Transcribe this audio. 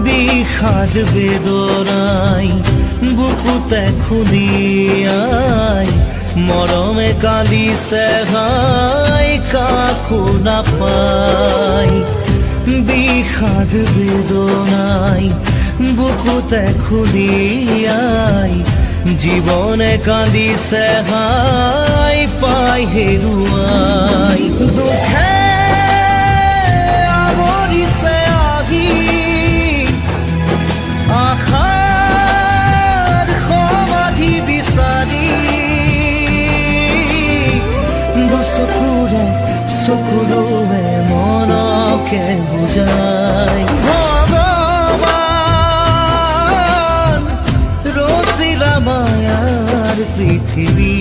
বিষাদ বেদনাই বুকুতে খুলিয়াই মৰমে কান্দিছে হাই কাকো নাপাই। বিষাদ বেদনাই বুকুতে খুলিয়াই জীবনে কান্দিছে হাই পাই হেৰুৱাই। দুখে আৱৰিছে আহি আশাৰ সমাধি বিচাৰি দুচকুৰে চকুলোৱে মনকে বুজাই। ভগৱান ৰচিলা মায়াৰ পৃথিৱী